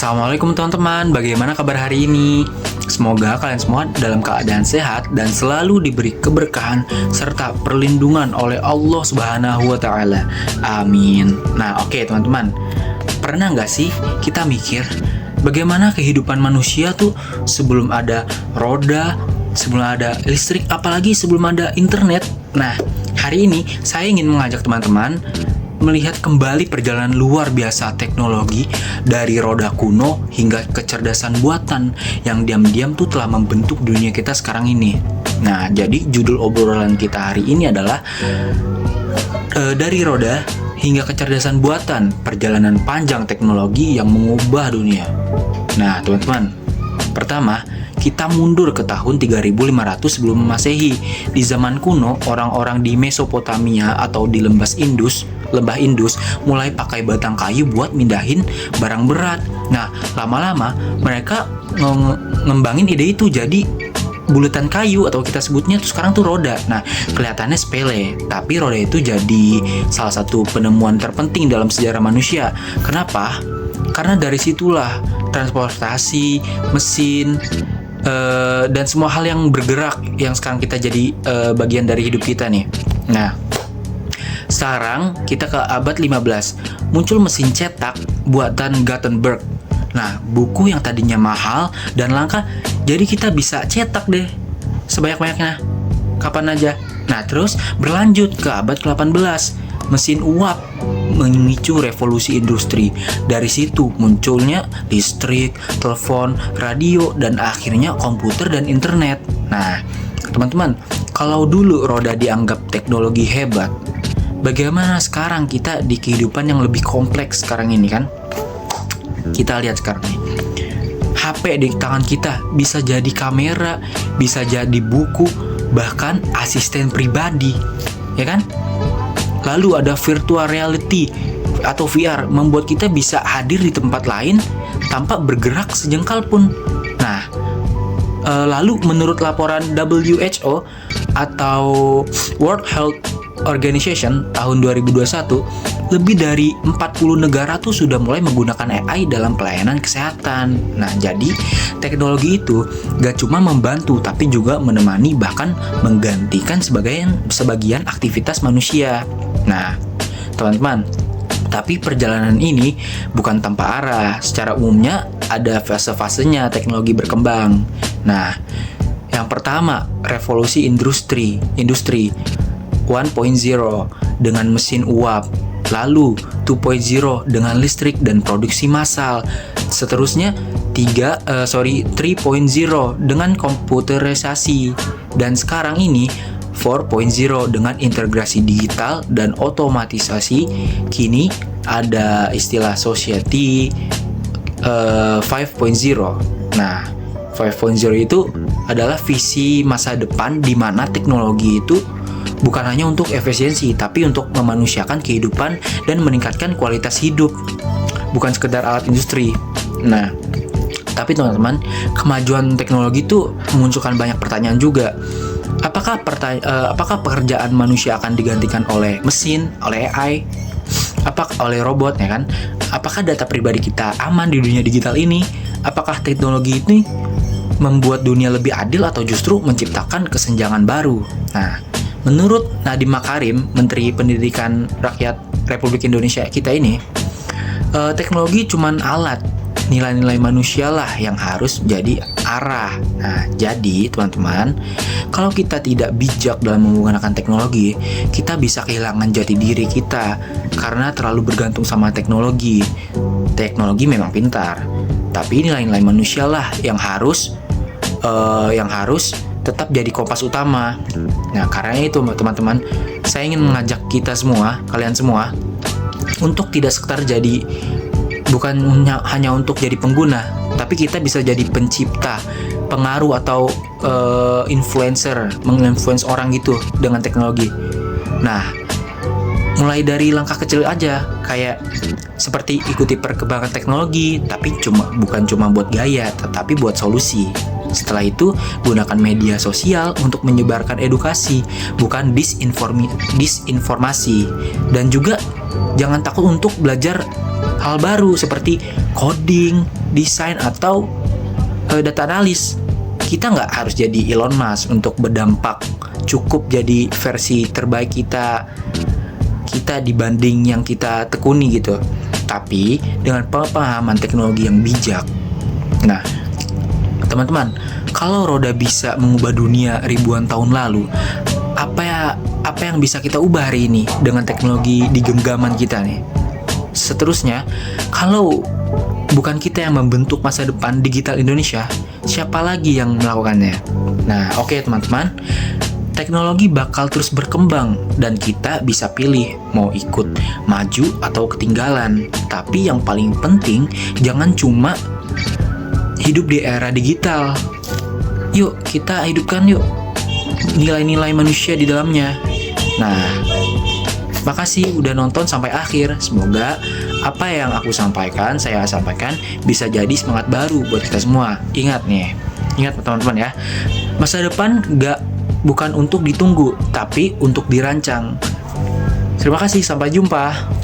Assalamualaikum teman-teman, bagaimana kabar hari ini? Semoga kalian semua dalam keadaan sehat dan selalu diberi keberkahan serta perlindungan oleh Allah Subhanahu wa Ta'ala. Amin. Nah, oke teman-teman, pernah nggak sih kita mikir bagaimana kehidupan manusia tuh sebelum ada roda, sebelum ada listrik, apalagi sebelum ada internet? Nah, hari ini saya ingin mengajak teman-teman melihat kembali perjalanan luar biasa teknologi dari roda kuno hingga kecerdasan buatan yang diam-diam tuh telah membentuk dunia kita sekarang ini. Nah, jadi judul obrolan kita hari ini adalah dari roda hingga kecerdasan buatan, perjalanan panjang teknologi yang mengubah dunia. Nah, teman-teman, pertama, kita mundur ke tahun 3500 sebelum Masehi. Di zaman kuno, orang-orang di Mesopotamia atau di Lembah Indus mulai pakai batang kayu buat mindahin barang berat. Nah, lama-lama mereka ngembangin ide itu jadi bulatan kayu atau kita sebutnya tuh sekarang tuh roda. Nah, kelihatannya sepele, tapi roda itu jadi salah satu penemuan terpenting dalam sejarah manusia. Kenapa? Karena dari situlah transportasi, mesin, dan semua hal yang bergerak yang sekarang kita jadi bagian dari hidup kita nih. Nah, sekarang kita ke abad 15. Muncul mesin cetak buatan Gutenberg. Nah, buku yang tadinya mahal dan langka, jadi kita bisa cetak deh sebanyak-banyaknya, kapan aja. Nah, terus berlanjut ke abad ke-18. Mesin uap memicu revolusi industri. Dari situ munculnya listrik, telepon, radio, dan akhirnya komputer dan internet. Nah, teman-teman, kalau dulu roda dianggap teknologi hebat, bagaimana sekarang kita di kehidupan yang lebih kompleks sekarang ini kan? Kita lihat sekarang nih. HP di tangan kita bisa jadi kamera, bisa jadi buku, bahkan asisten pribadi, ya kan? Lalu ada virtual reality atau VR, membuat kita bisa hadir di tempat lain tanpa bergerak sejengkal pun. Nah, lalu menurut laporan WHO atau World Health Organization tahun 2021, lebih dari 40 negara tuh sudah mulai menggunakan AI dalam pelayanan kesehatan. Nah, jadi teknologi itu gak cuma membantu tapi juga menemani, bahkan menggantikan sebagian aktivitas manusia. Nah, teman-teman, tapi perjalanan ini bukan tanpa arah. Secara umumnya ada fase-fasenya teknologi berkembang. Nah, yang pertama, revolusi industri 1.0 dengan mesin uap. Lalu 2.0 dengan listrik dan produksi massal. Seterusnya 3.0 dengan komputerisasi. Dan sekarang ini 4.0 dengan integrasi digital dan otomatisasi. Kini ada istilah society 5.0. Nah, 5.0 itu adalah visi masa depan di mana teknologi itu bukan hanya untuk efisiensi, tapi untuk memanusiakan kehidupan dan meningkatkan kualitas hidup, bukan sekedar alat industri. Nah, tapi teman-teman, kemajuan teknologi itu memunculkan banyak pertanyaan juga. Apakah pekerjaan manusia akan digantikan oleh mesin, oleh AI, oleh robot, ya kan? Apakah data pribadi kita aman di dunia digital ini? Apakah teknologi ini membuat dunia lebih adil atau justru menciptakan kesenjangan baru? Nah, menurut Nadiem Makarim, Menteri Pendidikan Rakyat Republik Indonesia kita ini, teknologi cuman alat, nilai-nilai manusia lah yang harus jadi arah. Nah, jadi teman-teman, kalau kita tidak bijak dalam menggunakan teknologi, kita bisa kehilangan jati diri kita karena terlalu bergantung sama teknologi. Teknologi memang pintar, tapi nilai-nilai manusia lah yang harus tetap jadi kompas utama. Nah, karena itu teman-teman, saya ingin mengajak kita semua, kalian semua, untuk tidak sekedar jadi, bukan hanya untuk jadi pengguna, tapi kita bisa jadi pencipta, pengaruh atau influencer, menginfluence orang gitu dengan teknologi. Nah, mulai dari langkah kecil aja, kayak seperti ikuti perkembangan teknologi, tapi bukan cuma buat gaya, tetapi buat solusi. Setelah itu, gunakan media sosial untuk menyebarkan edukasi, bukan disinformasi. Dan juga jangan takut untuk belajar hal baru seperti coding, desain, atau data analis. Kita nggak harus jadi Elon Musk untuk berdampak. Cukup jadi versi terbaik kita dibanding yang kita tekuni gitu. Tapi dengan pemahaman teknologi yang bijak. Nah, teman-teman, kalau roda bisa mengubah dunia ribuan tahun lalu, apa yang bisa kita ubah hari ini dengan teknologi di genggaman kita nih? Seterusnya, kalau bukan kita yang membentuk masa depan digital Indonesia, siapa lagi yang melakukannya? Nah, oke teman-teman, teknologi bakal terus berkembang dan kita bisa pilih mau ikut maju atau ketinggalan. Tapi yang paling penting, jangan cuma hidup di era digital. Yuk, kita hidupkan yuk nilai-nilai manusia di dalamnya. Nah, makasih udah nonton sampai akhir. Semoga apa yang saya sampaikan bisa jadi semangat baru buat kita semua. Ingat teman-teman ya, masa depan bukan untuk ditunggu, tapi untuk dirancang. Terima kasih, sampai jumpa.